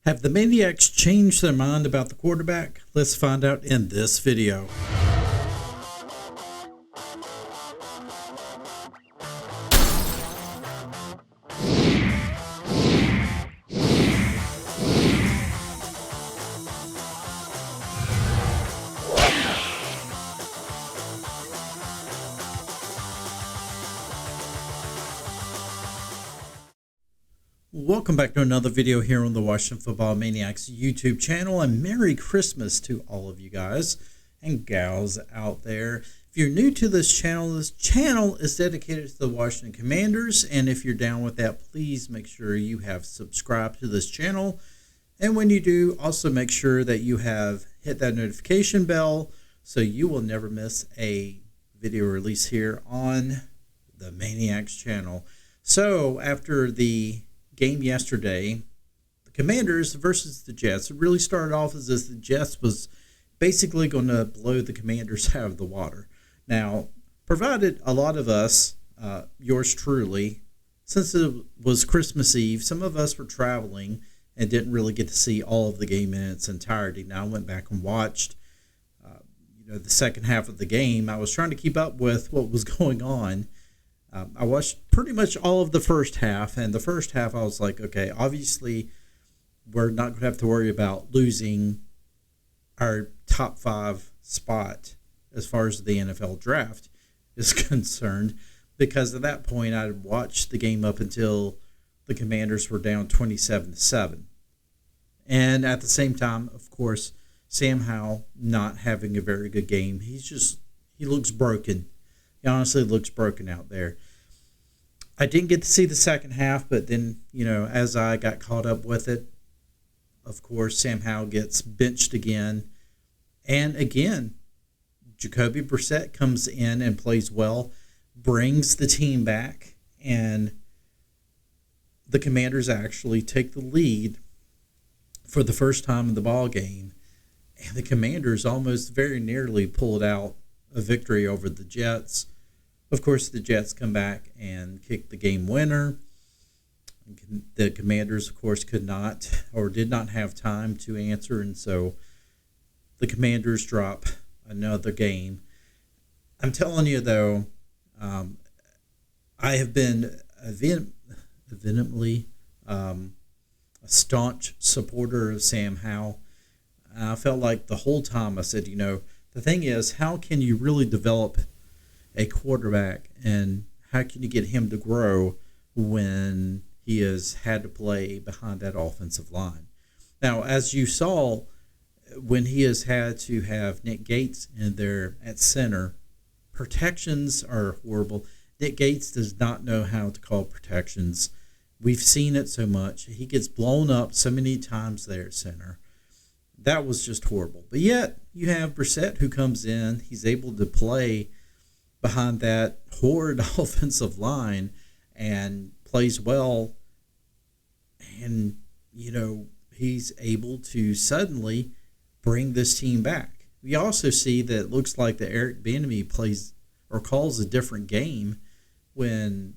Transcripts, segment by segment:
Have the Maniacs changed their mind about the quarterback? Let's find out in this video. Welcome back to another video here on the Washington Football Maniacs YouTube channel, and Merry Christmas to all of you guys and gals out there. If you're new to this channel is dedicated to the Washington Commanders, and if you're down with that, please make sure you have subscribed to this channel. And when you do, also make sure that you have hit that notification bell so you will never miss a video release here on the Maniacs channel. So after the game yesterday, the Commanders versus the Jets, it really started off as if the Jets was basically going to blow the Commanders out of the water. Now, provided a lot of us, yours truly, since it was Christmas Eve, some of us were traveling and didn't really get to see all of the game in its entirety. Now, I went back and watched the second half of the game. I was trying to keep up with what was going on. I watched pretty much all of the first half, and the first half I was like, okay, obviously we're not going to have to worry about losing our top 5 spot as far as the NFL draft is concerned, because at that point I had watched the game up until the Commanders were down 27-7. And at the same time, of course, Sam Howell not having a very good game. He looks broken. He honestly looks broken out there. I didn't get to see the second half, but then, as I got caught up with it, of course, Sam Howell gets benched again. And again, Jacoby Brissett comes in and plays well, brings the team back, and the Commanders actually take the lead for the first time in the ball game. And the Commanders almost very nearly pulled out a victory over the Jets. Of course, the Jets come back and kick the game winner. The Commanders, of course, could not or did not have time to answer, and so the Commanders drop another game. I'm telling you, though, I have been vehemently a staunch supporter of Sam Howell. I felt like the whole time I said, the thing is, how can you really develop a quarterback, and how can you get him to grow when he has had to play behind that offensive line? Now, as you saw, when he has had to have Nick Gates in there at center, protections are horrible. Nick Gates does not know how to call protections. We've seen it so much. He gets blown up so many times there at center. That was just horrible. But yet, you have Brissett who comes in. He's able to play behind that horrid offensive line and plays well. And, he's able to suddenly bring this team back. We also see that it looks like that Eric Bieniemy plays or calls a different game when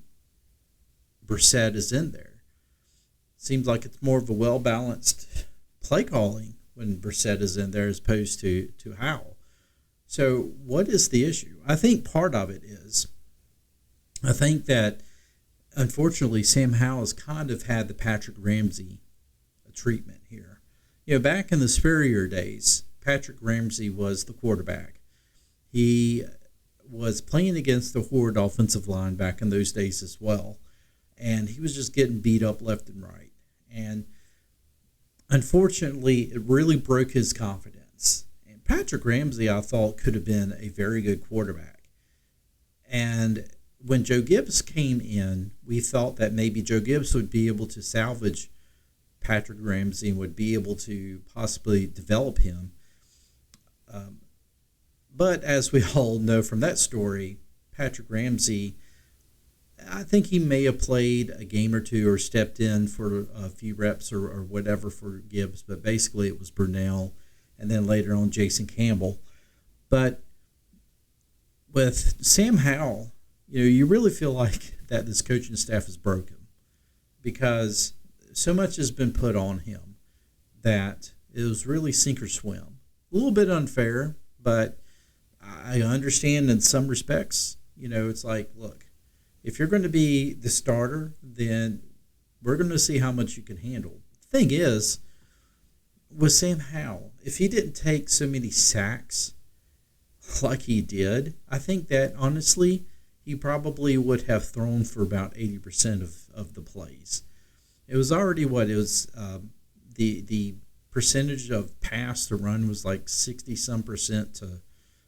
Brissett is in there. Seems like it's more of a well-balanced play calling when Brissett is in there as opposed to Howell. So what is the issue? I think part of it is, I think that unfortunately Sam Howell has kind of had the Patrick Ramsey treatment here. Back in the Spurrier days, Patrick Ramsey was the quarterback. He was playing against the horrid offensive line back in those days as well. And he was just getting beat up left and right. And unfortunately, it really broke his confidence. And Patrick Ramsey, I thought, could have been a very good quarterback. And when Joe Gibbs came in, we thought that maybe Joe Gibbs would be able to salvage Patrick Ramsey and would be able to possibly develop him. But as we all know from that story, Patrick Ramsey, I think he may have played a game or two or stepped in for a few reps or whatever for Gibbs, but basically it was Brunell and then later on Jason Campbell. But with Sam Howell, you really feel like that this coaching staff is broken because so much has been put on him. that it was really sink or swim. A little bit unfair, but I understand in some respects. It's like, look, if you're going to be the starter, then we're going to see how much you can handle. The thing is, with Sam Howell, if he didn't take so many sacks like he did, I think that honestly, he probably would have thrown for about 80% of the plays. It was already the percentage of pass to run was like 60 some percent to,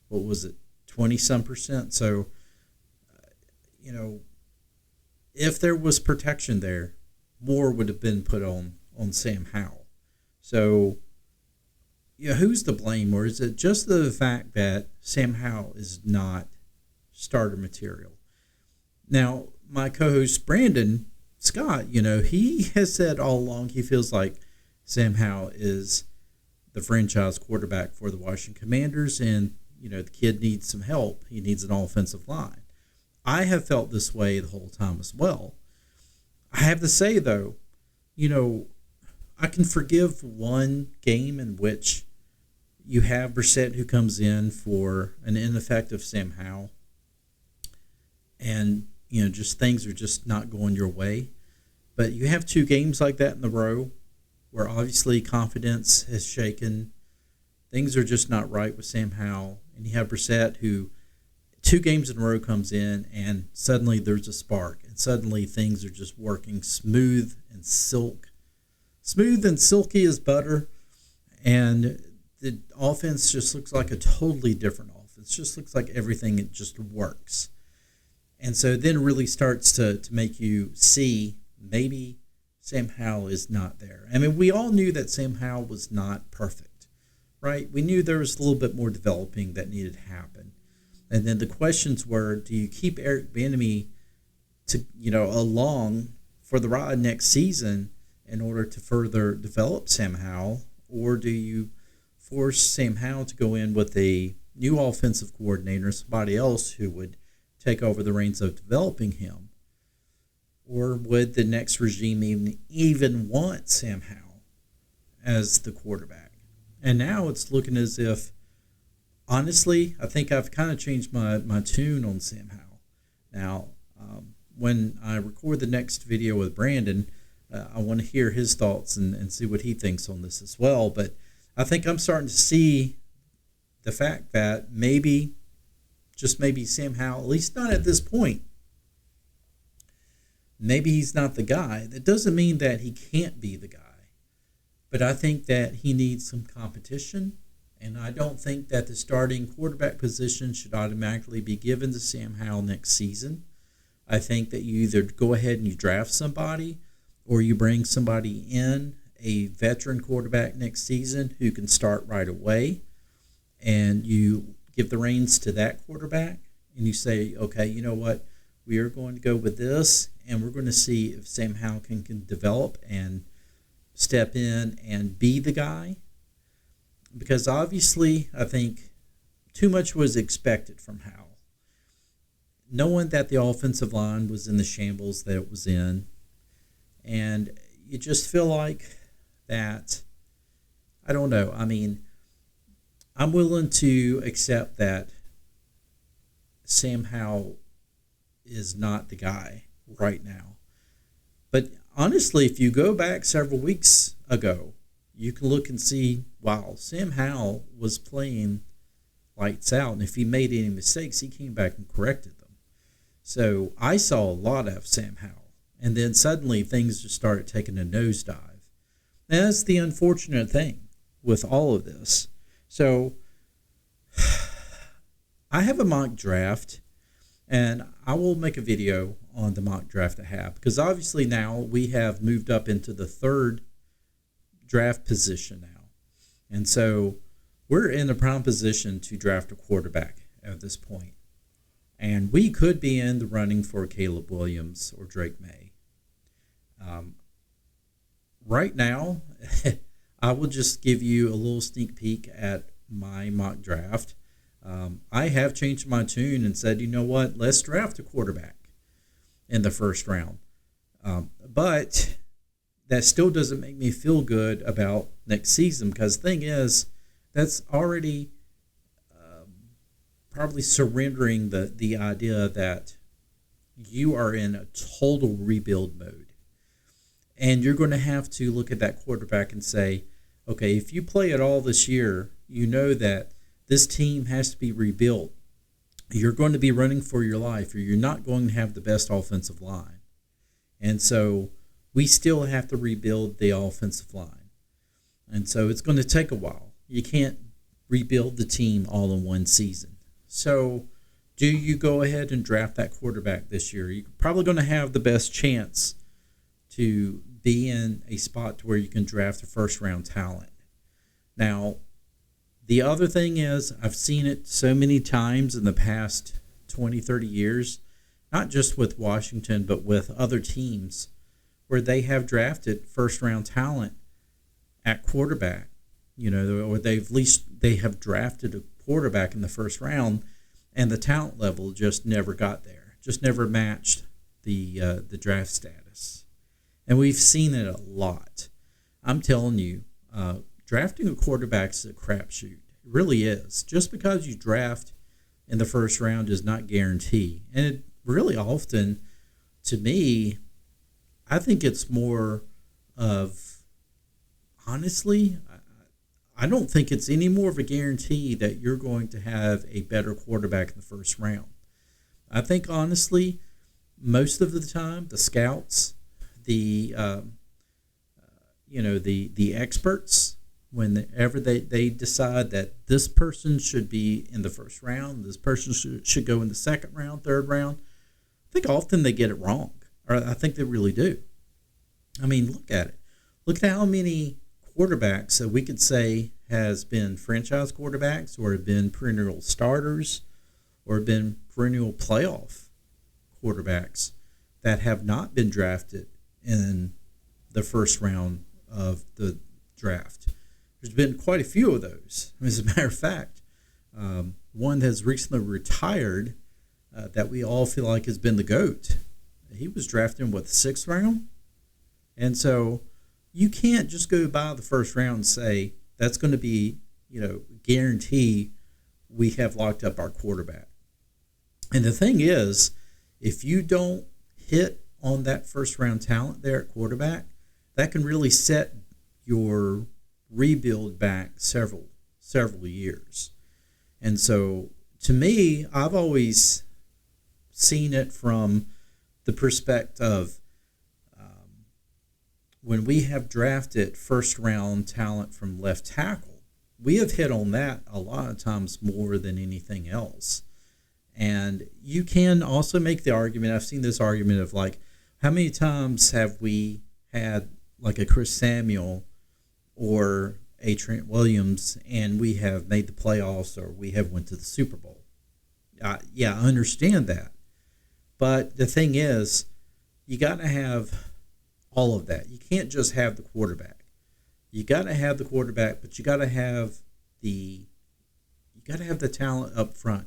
what was it, 20 some percent. So, if there was protection there, more would have been put on Sam Howell. So, who's to blame? Or is it just the fact that Sam Howell is not starter material? Now, my co-host Brandon Scott, he has said all along he feels like Sam Howell is the franchise quarterback for the Washington Commanders, and the kid needs some help. He needs an offensive line. I have felt this way the whole time as well. I have to say, though, I can forgive one game in which you have Brissett who comes in for an ineffective Sam Howell, and just things are just not going your way. But you have 2 games like that in a row where obviously confidence has shaken. Things are just not right with Sam Howell, and you have Brissett who 2 games in a row comes in, and suddenly there's a spark, and suddenly things are just working smooth and silky as butter, and the offense just looks like a totally different offense. It just looks like everything, it just works. And so then really starts to make you see maybe Sam Howell is not there. I mean, we all knew that Sam Howell was not perfect, right? We knew there was a little bit more developing that needed to happen. And then the questions were, do you keep Eric Bieniemy along for the ride next season in order to further develop Sam Howell, or do you force Sam Howell to go in with a new offensive coordinator, somebody else who would take over the reins of developing him? Or would the next regime even want Sam Howell as the quarterback? And now it's looking as if, honestly, I think I've kind of changed my tune on Sam Howell. Now, when I record the next video with Brandon, I want to hear his thoughts and see what he thinks on this as well. But I think I'm starting to see the fact that maybe, just maybe Sam Howell, at least not at this point, maybe he's not the guy. That doesn't mean that he can't be the guy. But I think that he needs some competition. And I don't think that the starting quarterback position should automatically be given to Sam Howell next season. I think that you either go ahead and you draft somebody, or you bring somebody in, a veteran quarterback next season who can start right away, and you give the reins to that quarterback, and you say, okay, you know what, we are going to go with this, and we're going to see if Sam Howell can develop and step in and be the guy. Because obviously, I think too much was expected from Howell. Knowing that the offensive line was in the shambles that it was in, and you just feel like that, I don't know. I mean, I'm willing to accept that Sam Howell is not the guy right now. But honestly, if you go back several weeks ago, you can look and see, wow, Sam Howell was playing lights out. And if he made any mistakes, he came back and corrected them. So I saw a lot of Sam Howell. And then suddenly things just started taking a nosedive. And that's the unfortunate thing with all of this. So I have a mock draft, and I will make a video on the mock draft I have, because obviously now we have moved up into the 3rd draft position now. And so we're in a prime position to draft a quarterback at this point. And we could be in the running for Caleb Williams or Drake May. Right now, I will just give you a little sneak peek at my mock draft. I have changed my tune and said, you know what, let's draft a quarterback in the 1st round. But that still doesn't make me feel good about next season, because the thing is, that's already probably surrendering the idea that you are in a total rebuild mode. And you're going to have to look at that quarterback and say, okay, if you play at all this year, you know that this team has to be rebuilt. You're going to be running for your life, or you're not going to have the best offensive line. And so we still have to rebuild the offensive line. And so it's going to take a while. You can't rebuild the team all in one season. So do you go ahead and draft that quarterback this year? You're probably going to have the best chance to be in a spot to where you can draft a first-round talent. Now, the other thing is, I've seen it so many times in the past 20, 30 years, not just with Washington, but with other teams, where they have drafted first-round talent at quarterback, or they have drafted a quarterback in the first round, and the talent level just never got there, just never matched the draft status. And we've seen it a lot. I'm telling you, drafting a quarterback is a crapshoot. It really is. Just because you draft in the first round does not guarantee. And it really often, to me, I think it's more of, honestly, I don't think it's any more of a guarantee that you're going to have a better quarterback in the first round. I think, honestly, most of the time, the scouts, the experts, whenever they decide that this person should be in the first round, this person should go in the second round, third round, I think often they get it wrong, or I think they really do. I mean, look at it. Look at how many quarterbacks that we could say has been franchise quarterbacks, or have been perennial starters, or have been perennial playoff quarterbacks that have not been drafted in the first round of the draft. There's been quite a few of those. As a matter of fact, one has recently retired that we all feel like has been the GOAT. He was drafted in, the sixth round? And so you can't just go by the first round and say that's going to be, guarantee we have locked up our quarterback. And the thing is, if you don't hit on that first round talent there at quarterback, that can really set your rebuild back several years. And so, to me, I've always seen it from the perspective of when we have drafted first round talent from left tackle, we have hit on that a lot of times more than anything else. And you can also make the argument, I've seen this argument of how many times have we had a Chris Samuel or a Trent Williams, and we have made the playoffs, or we have went to the Super Bowl? Yeah, I understand that. But the thing is, you got to have all of that. You can't just have the quarterback. You got to have the quarterback, but you got to have the talent up front.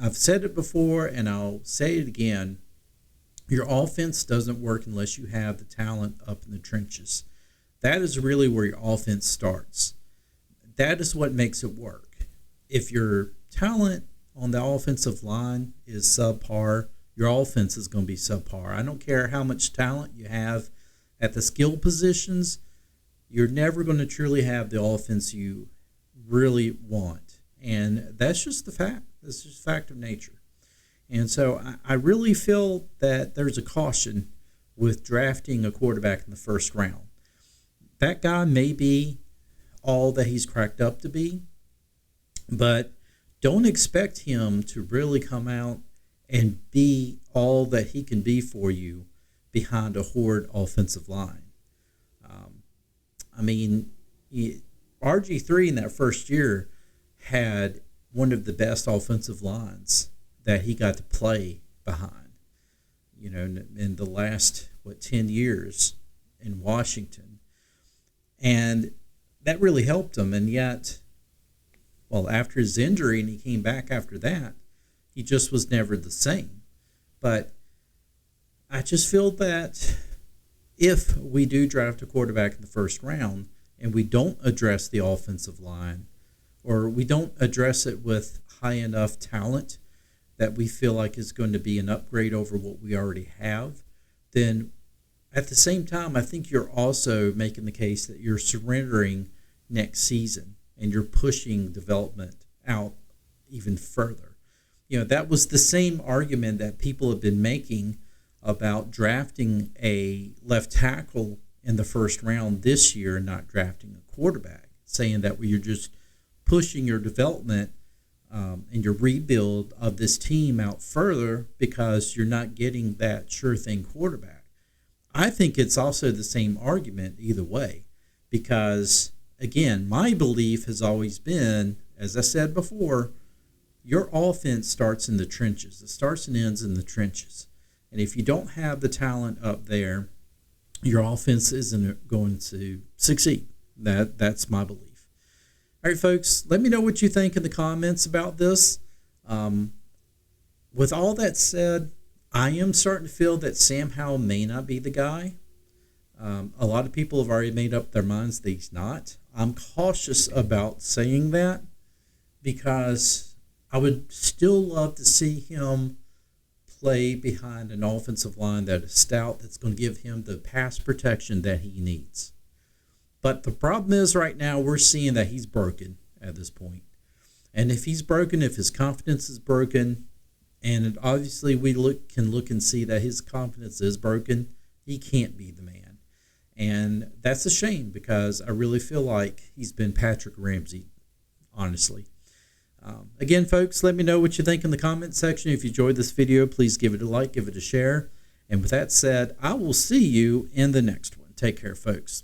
I've said it before, and I'll say it again. Your offense doesn't work unless you have the talent up in the trenches. That is really where your offense starts. That is what makes it work. If your talent on the offensive line is subpar, your offense is going to be subpar. I don't care how much talent you have at the skill positions, you're never going to truly have the offense you really want. And that's just the fact. That's just a fact of nature. And so I really feel that there's a caution with drafting a quarterback in the first round. That guy may be all that he's cracked up to be, but don't expect him to really come out and be all that he can be for you behind a horrid offensive line. RG3 in that first year had one of the best offensive lines that he got to play behind, in the last, 10 years in Washington. And that really helped him. And yet, after his injury, and he came back after that, he just was never the same. But I just feel that if we do draft a quarterback in the first round and we don't address the offensive line, or we don't address it with high enough talent that we feel like is going to be an upgrade over what we already have, then at the same time, I think you're also making the case that you're surrendering next season and you're pushing development out even further. That was the same argument that people have been making about drafting a left tackle in the first round this year and not drafting a quarterback, saying that you're just pushing your development and your rebuild of this team out further because you're not getting that sure thing quarterback. I think it's also the same argument either way, because again, my belief has always been, as I said before, your offense starts in the trenches. It starts and ends in the trenches. And if you don't have the talent up there, your offense isn't going to succeed. That's my belief. All right, folks, let me know what you think in the comments about this. With all that said, I am starting to feel that Sam Howell may not be the guy. A lot of people have already made up their minds that he's not. I'm cautious about saying that because I would still love to see him play behind an offensive line that is stout, that's going to give him the pass protection that he needs. But the problem is right now we're seeing that he's broken at this point. And if he's broken, if his confidence is broken, and obviously we can look and see that his confidence is broken, he can't be the man. And that's a shame because I really feel like he's been Patrick Ramsey, honestly. Again, folks, let me know what you think in the comment section. If you enjoyed this video, please give it a like, give it a share. And with that said, I will see you in the next one. Take care, folks.